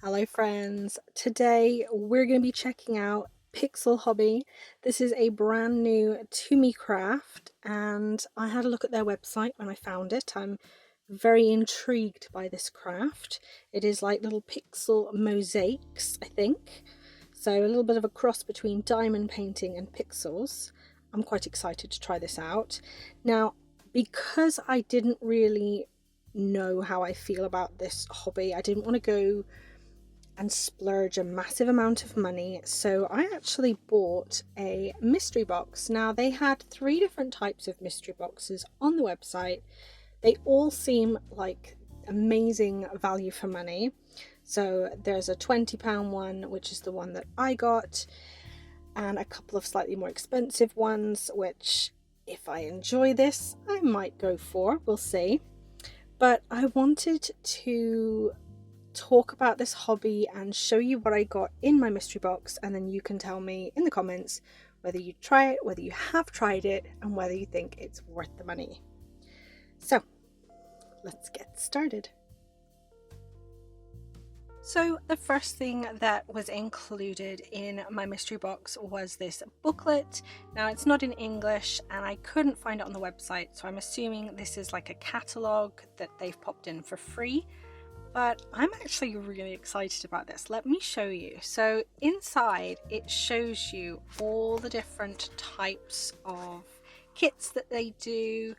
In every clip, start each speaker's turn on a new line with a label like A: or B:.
A: Hello friends, today we're going to be checking out Pixel Hobby. This is a brand new to me craft and I had a look at their website when I found it. I'm very intrigued by this craft. It is like little pixel mosaics, I think. So a little bit of a cross between diamond painting and pixels. I'm quite excited to try this out. Now, because I didn't really know how I feel about this hobby, I didn't want to go and splurge a massive amount of money, so I actually bought a mystery box. Now, they had 3 different types of mystery boxes on the website. They all seem like amazing value for money. So there's a £20 one, which is the one that I got, and a couple of slightly more expensive ones, which if I enjoy this I might go for, we'll see. But I wanted to talk about this hobby and show you what I got in my mystery box, and then you can tell me in the comments whether you try it, whether you have tried it, and whether you think it's worth the money. So let's get started. So the first thing that was included in my mystery box was this booklet. Now, it's not in English and I couldn't find it on the website, so I'm assuming this is like a catalogue that they've popped in for free. But I'm actually really excited about this. Let me show you. So inside it shows you all the different types of kits that they do,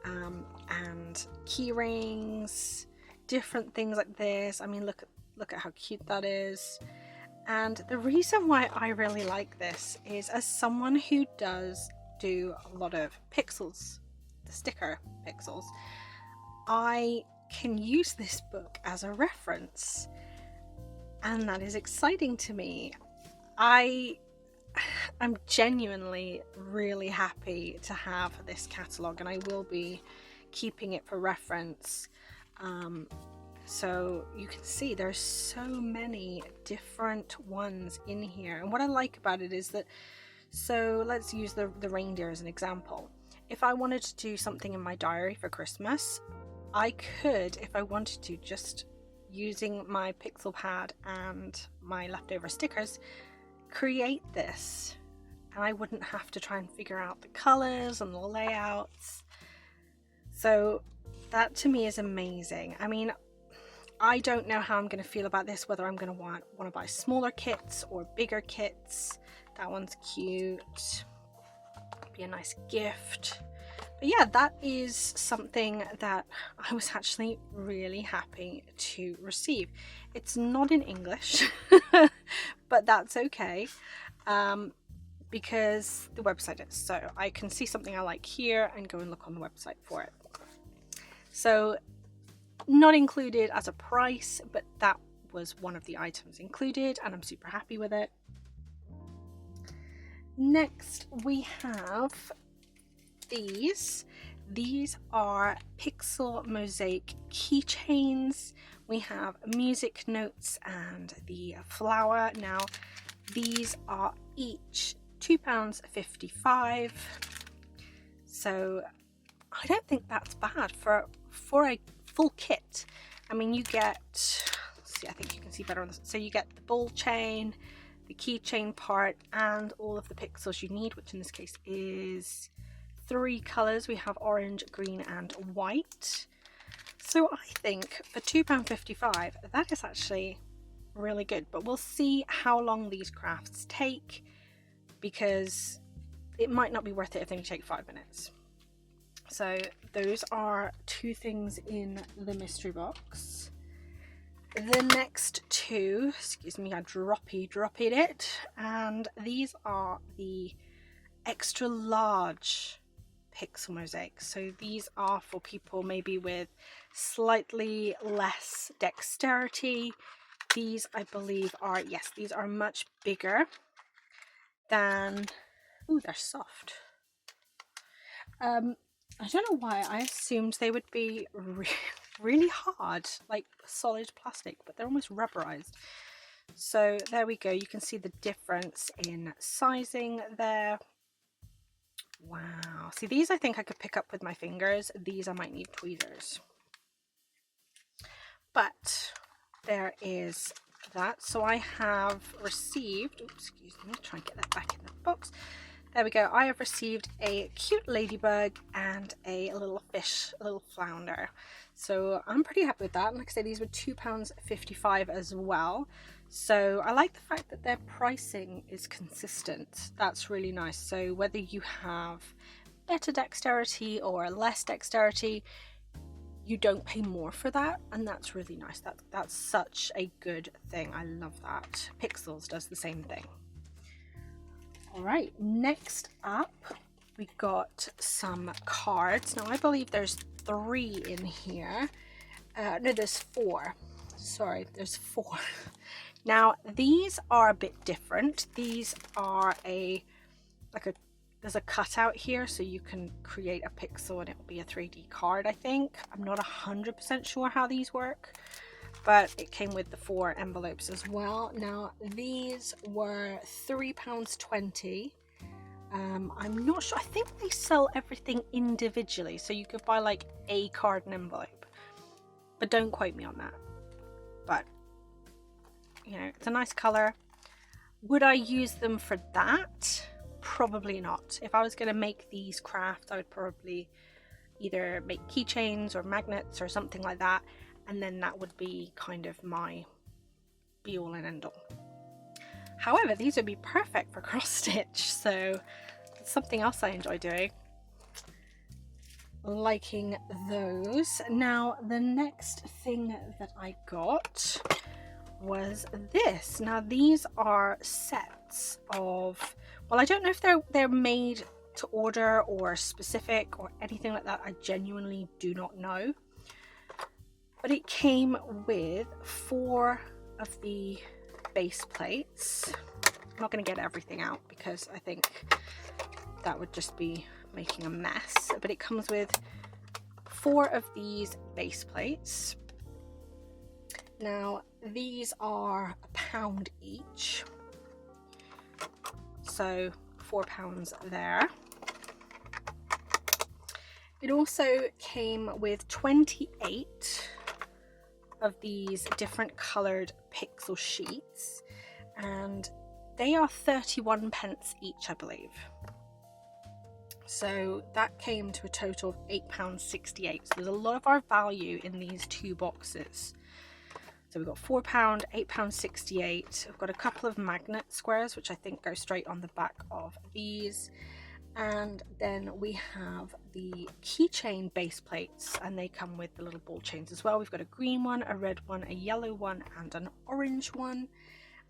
A: and key rings, different things like this. I mean, look at how cute that is. And the reason why I really like this is, as someone who does do a lot of pixels, the sticker pixels, I can use this book as a reference, and that is exciting to me. I'm genuinely really happy to have this catalogue, and I will be keeping it for reference. So you can see there's so many different ones in here, and what I like about it is that, so let's use the reindeer as an example. If I wanted to do something in my diary for Christmas, I could, if I wanted to, just using my pixel pad and my leftover stickers, create this, and I wouldn't have to try and figure out the colors and the layouts. So that to me is amazing. I mean, I don't know how I'm going to feel about this, whether I'm going to want to buy smaller kits or bigger kits. That one's cute, be a nice gift. But yeah, that is something that I was actually really happy to receive. It's not in English, but that's okay, because the website is. So I can see something I like here and go and look on the website for it. So not included as a price, but that was one of the items included, and I'm super happy with it. Next we have these are pixel mosaic keychains. We have music notes and the flower. Now these are each £2.55, so I don't think that's bad for a full kit. I mean, you get, see, I think you can see better on this. So you get the ball chain, the keychain part, and all of the pixels you need, which in this case is 3 colors. We have orange, green, and white. So I think for £2.55, that is actually really good. But we'll see how long these crafts take, because it might not be worth it if they take 5 minutes. So those are 2 things in the mystery box. The next 2, excuse me, I dropped it, and these are the extra large pixel mosaics. So these are for people maybe with slightly less dexterity. These, I believe, are, yes, these are much bigger than, ooh, they're soft. I don't know why I assumed they would be really hard, like solid plastic, but they're almost rubberized. So there we go, you can see the difference in sizing there. Wow, see, these I think I could pick up with my fingers. These I might need tweezers. But there is that. So I have received, oops, excuse me, try and get that back in the box. There we go. I have received a cute ladybug and a little fish, a little flounder. So I'm pretty happy with that. And like I say, these were £2.55 as well. So I like the fact that their pricing is consistent. That's really nice. So whether you have better dexterity or less dexterity, you don't pay more for that, and that's really nice. That's such a good thing. I love that. Pixels does the same thing. All right, next up we got some cards. Now I believe there's 3 in here. No, there's 4. Sorry, there's 4. Now these are a bit different. These are there's a cutout here, so you can create a pixel and it will be a 3D card, I think. I'm not 100% sure how these work, but it came with the 4 envelopes as well. Now these were £3.20. I'm not sure. I think they sell everything individually, so you could buy like a card and envelope, but don't quote me on that. But you know, it's a nice color. Would I use them for that? Probably not. If I was going to make these crafts, I would probably either make keychains or magnets or something like that, and then that would be kind of my be all and end all. However, these would be perfect for cross stitch, so it's something else I enjoy doing. Liking those. Now the next thing that I got was this. Now these are sets of, well, I don't know if they're made to order or specific or anything like that. I genuinely do not know, but it came with 4 of the base plates. I'm not going to get everything out because I think that would just be making a mess, but it comes with 4 of these base plates. Now these are £1 each, so £4 there. It also came with 28 of these different coloured pixel sheets, and they are 31p each, I believe. So that came to a total of £8.68. So there's a lot of our value in these 2 boxes. So we've got £4, £8.68. We've got a couple of magnet squares, which I think go straight on the back of these. And then we have the keychain base plates, and they come with the little ball chains as well. We've got a green one, a red one, a yellow one, and an orange one.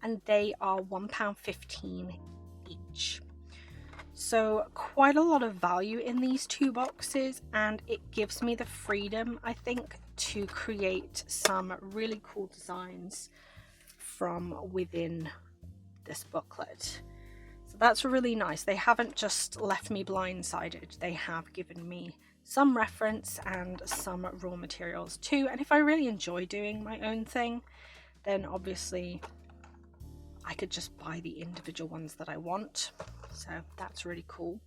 A: And they are £1.15 each. So quite a lot of value in these 2 boxes, and it gives me the freedom, I think, to create some really cool designs from within this booklet. So that's really nice. They haven't just left me blindsided. They have given me some reference and some raw materials too. And if I really enjoy doing my own thing, then obviously I could just buy the individual ones that I want. So that's really cool.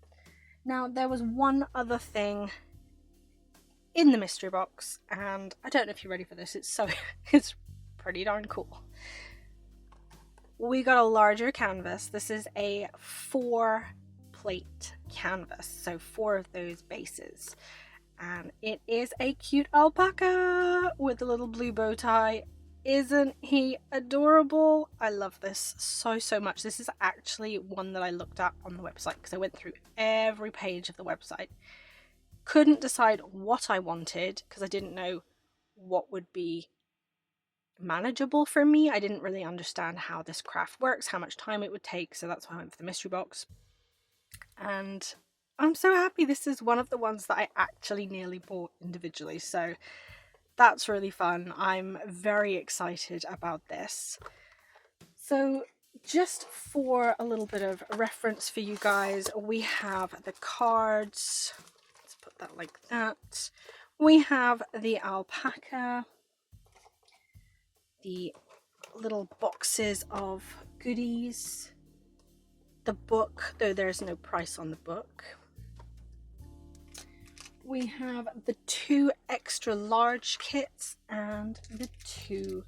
A: Now there was one other thing in the mystery box, and I don't know if you're ready for this. It's pretty darn cool. We got a larger canvas. This is a 4-plate canvas, so 4 of those bases, and it is a cute alpaca with a little blue bow tie. Isn't he adorable? I love this so much. This is actually one that I looked at on the website because I went through every page of the website. Couldn't decide what I wanted because I didn't know what would be manageable for me. I didn't really understand how this craft works, how much time it would take, so that's why I went for the mystery box. And I'm so happy this is one of the ones that I actually nearly bought individually, so that's really fun. I'm very excited about this. So just for a little bit of reference for you guys, we have the cards. Let's put that like that. We have the alpaca, the little boxes of goodies, the book, though there's no price on the book. We have the 2 extra large kits and the 2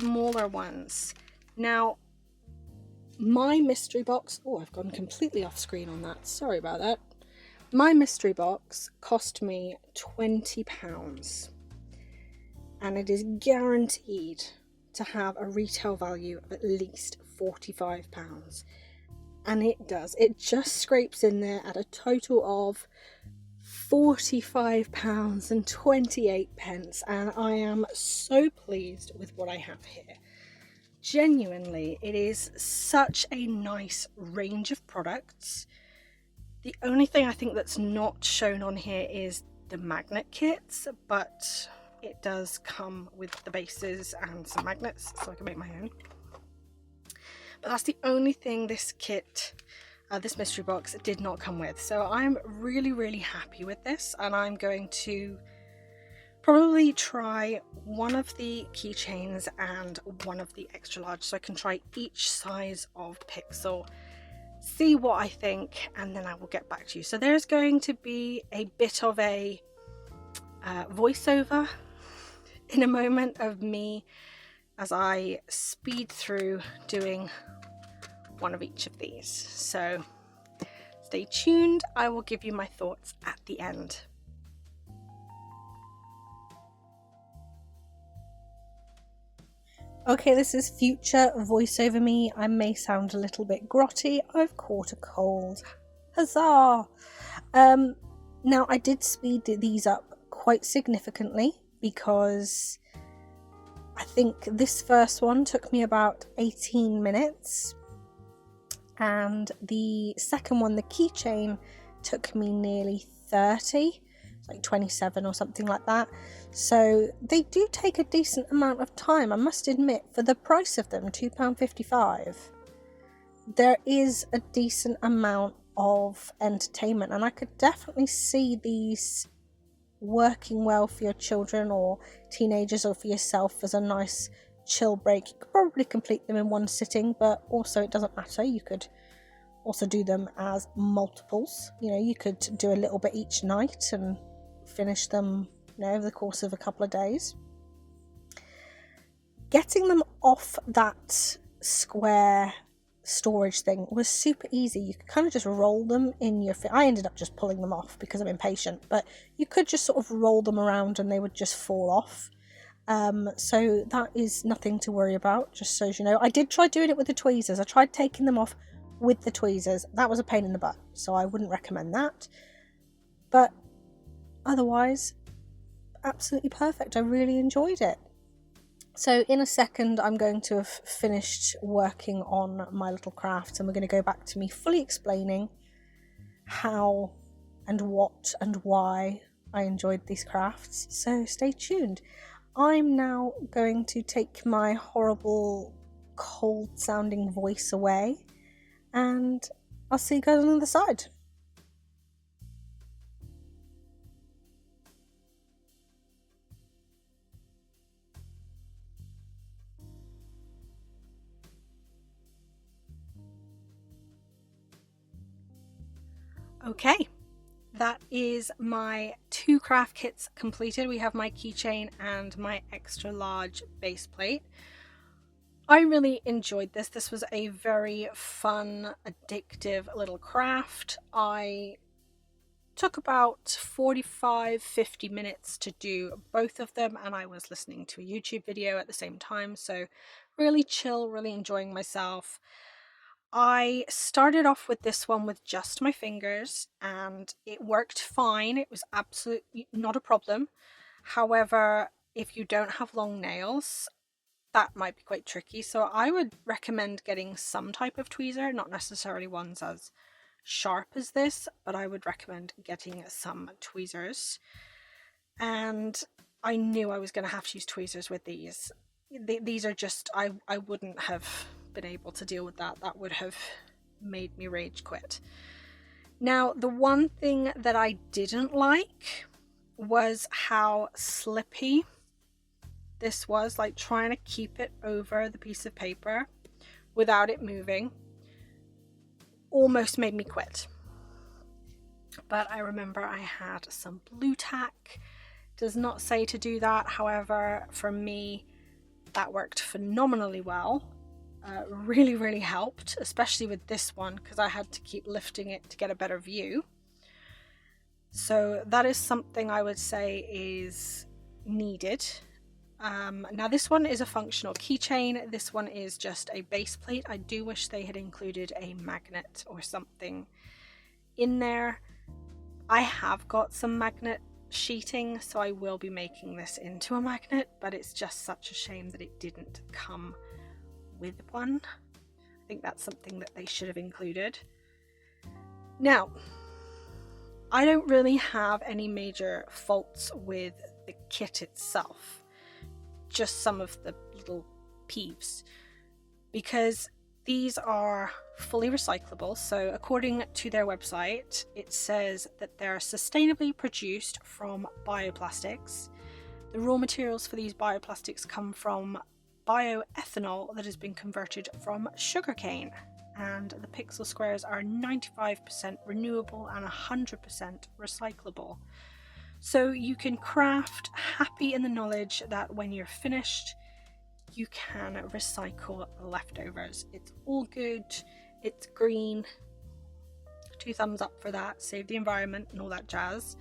A: smaller ones. Now, my mystery box, oh, I've gone completely off screen on that, sorry about that. My mystery box cost me £20, and it is guaranteed to have a retail value of at least £45. And it does. It just scrapes in there at a total of £45.28, and I am so pleased with what I have here. Genuinely, it is such a nice range of products. The only thing I think that's not shown on here is the magnet kits, but it does come with the bases and some magnets, so I can make my own. But that's the only thing this kit, this mystery box, did not come with. So I'm really happy with this, and I'm going to probably try one of the keychains and one of the extra large, so I can try each size of pixel, see what I think, and then I will get back to you. So there's going to be a bit of a voiceover in a moment of me as I speed through doing one of each of these. So stay tuned, I will give you my thoughts at the end. Okay, this is future voiceover me. I may sound a little bit grotty. I've caught a cold. Huzzah! Now, I did speed these up quite significantly because I think this first one took me about 18 minutes. And the second one, the keychain, took me nearly 30. Like 27 or something like that. So they do take a decent amount of time, I must admit. For the price of them, £2.55, there is a decent amount of entertainment, and I could definitely see these working well for your children or teenagers, or for yourself as a nice chill break. You could probably complete them in one sitting, but also it doesn't matter, you could also do them as multiples. You know, you could do a little bit each night and finish them, you know, over the course of a couple of days. Getting them off that square storage thing was super easy. You could kind of just roll them in your I ended up just pulling them off because I'm impatient, but you could just sort of roll them around and they would just fall off. So that is nothing to worry about, just so you know. I did try doing it with the tweezers. I tried taking them off with the tweezers. That was a pain in the butt, so I wouldn't recommend that. But otherwise, absolutely perfect. I really enjoyed it. So in a second, I'm going to have finished working on my little crafts, and we're going to go back to me fully explaining how and what and why I enjoyed these crafts. So stay tuned. I'm now going to take my horrible cold sounding voice away, and I'll see you guys on the other side. Okay, that is my 2 craft kits completed. We have my keychain and my extra large base plate. I really enjoyed this. This was a very fun, addictive little craft. I took about 45-50 minutes to do both of them, and I was listening to a YouTube video at the same time, so really chill, really enjoying myself. I started off with this one with just my fingers, and it worked fine. It was absolutely not a problem. However, if you don't have long nails, that might be quite tricky. So I would recommend getting some type of tweezer, not necessarily ones as sharp as this, but I would recommend getting some tweezers. And I knew I was going to have to use tweezers with these. These are just, I wouldn't have been able to deal with that. That would have made me rage quit. Now, the one thing that I didn't like was how slippy this was. Like, trying to keep it over the piece of paper without it moving almost made me quit. But I remember I had some blue tack. Does not say to do that. However, for me, That worked phenomenally well. Really helped, especially with this one, because I had to keep lifting it to get a better view. So that is something I would say is needed. Now this one is a functional keychain. This one is just a base plate. I do wish they had included a magnet or something in there. I have got some magnet sheeting, so I will be making this into a magnet, but it's just such a shame that it didn't come with one. I think that's something that they should have included. Now, I don't really have any major faults with the kit itself, just some of the little peeves, because these are fully recyclable. So according to their website, it says that they're sustainably produced from bioplastics. The raw materials for these bioplastics come from bioethanol that has been converted from sugarcane, and the pixel squares are 95% renewable and 100% recyclable. So you can craft happy in the knowledge that when you're finished, you can recycle leftovers. It's all good, it's green, 2 thumbs up for that, save the environment and all that jazz.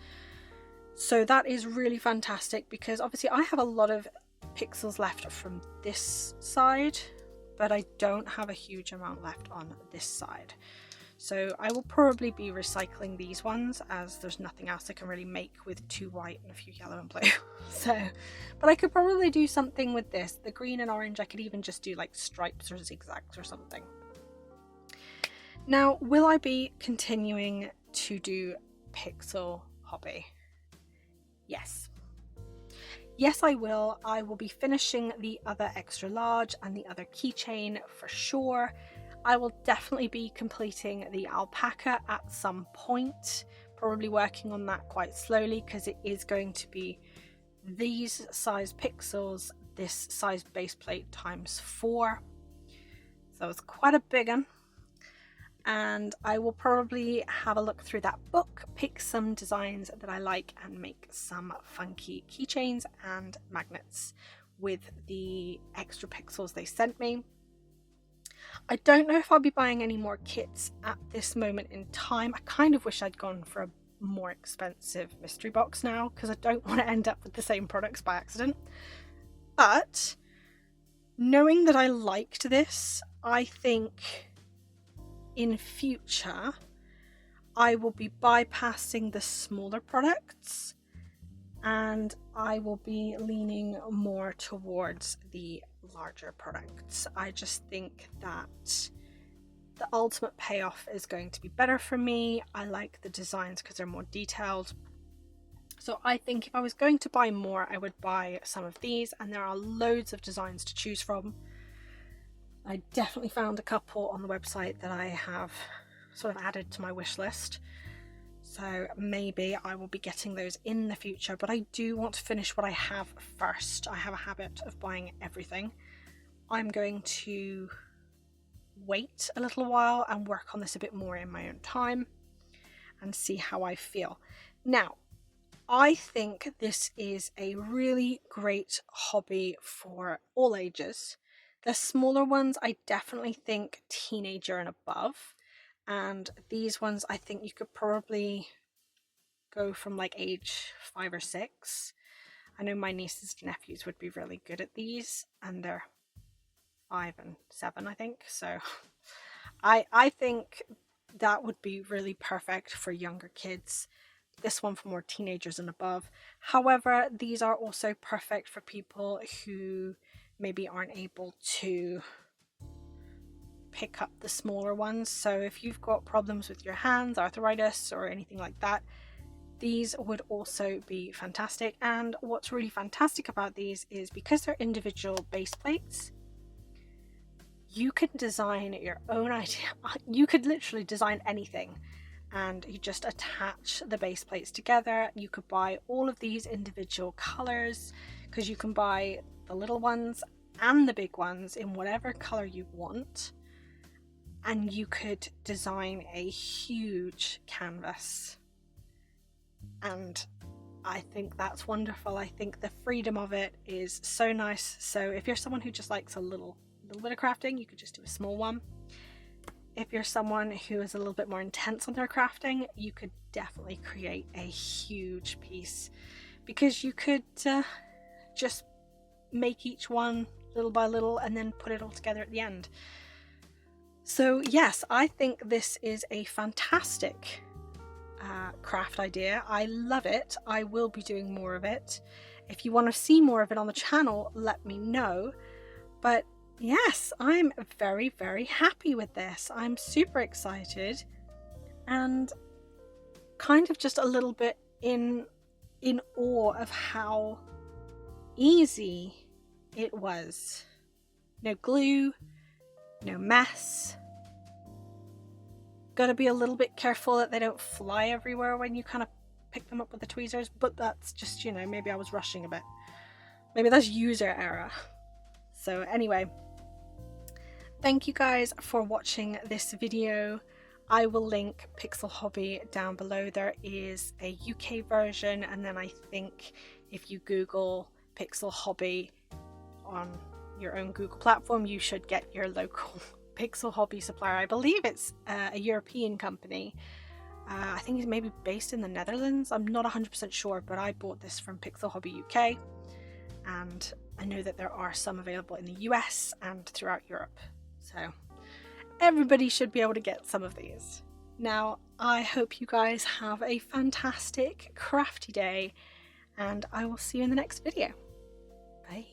A: So that is really fantastic, because obviously I have a lot of pixels left from this side, but I don't have a huge amount left on this side. So I will probably be recycling these ones, as there's nothing else I can really make with 2 white and a few yellow and blue. But I could probably do something with this. The green and orange, I could even just do like stripes or zigzags or something. Now, will I be continuing to do pixel hobby? Yes. Yes, I will. I will be finishing the other extra large and the other keychain for sure. I will definitely be completing the alpaca at some point, probably working on that quite slowly, because it is going to be these size pixels, this size base plate times 4. So it's quite a big one. And I will probably have a look through that book, pick some designs that I like, and make some funky keychains and magnets with the extra pixels they sent me. I don't know if I'll be buying any more kits at this moment in time. I kind of wish I'd gone for a more expensive mystery box now, because I don't want to end up with the same products by accident. But knowing that I liked this, I think in future I will be bypassing the smaller products and I will be leaning more towards the larger products. I just think that the ultimate payoff is going to be better for me. I like the designs because they're more detailed. So I think if I was going to buy more, I would buy some of these, and there are loads of designs to choose from. I definitely found a couple on the website that I have sort of added to my wish list. So maybe I will be getting those in the future, but I do want to finish what I have first. I have a habit of buying everything. I'm going to wait a little while and work on this a bit more in my own time and see how I feel. Now, I think this is a really great hobby for all ages. The smaller ones, I definitely think teenager and above. And these ones, I think you could probably go from like age 5 or 6. I know my nieces and nephews would be really good at these, and they're 5 and 7, I think. So I think that would be really perfect for younger kids. This one for more teenagers and above. However, these are also perfect for people who maybe aren't able to pick up the smaller ones. So if you've got problems with your hands, arthritis or anything like that, these would also be fantastic. And what's really fantastic about these is because they're individual base plates, you can design your own idea. You could literally design anything, and you just attach the base plates together. You could buy all of these individual colors, because you can buy the little ones and the big ones in whatever color you want, and you could design a huge canvas. And I think that's wonderful. I think the freedom of it is so nice. So if you're someone who just likes a little bit of crafting, you could just do a small one. If you're someone who is a little bit more intense on their crafting, you could definitely create a huge piece, because you could just make each one little by little and then put it all together at the end. So yes, I think this is a fantastic craft idea. I love it. I will be doing more of it. If you want to see more of it on the channel, let me know. But yes, I'm very, very happy with this. I'm super excited and kind of just a little bit in awe of how easy it was. No glue, no mess. Gotta be a little bit careful that they don't fly everywhere when you kind of pick them up with the tweezers, but that's just, you know, maybe I was rushing a bit. Maybe that's user error. So anyway, thank you guys for watching this video. I will link Pixel Hobby down below. There is a UK version, and then I think if you Google Pixel Hobby on your own Google platform, you should get your local Pixel Hobby supplier. I believe it's a European company. I think it's maybe based in the Netherlands. I'm not 100% sure, but I bought this from Pixel Hobby UK, and I know that there are some available in the US and throughout Europe. So everybody should be able to get some of these. Now, I hope you guys have a fantastic crafty day, and I will see you in the next video. Bye.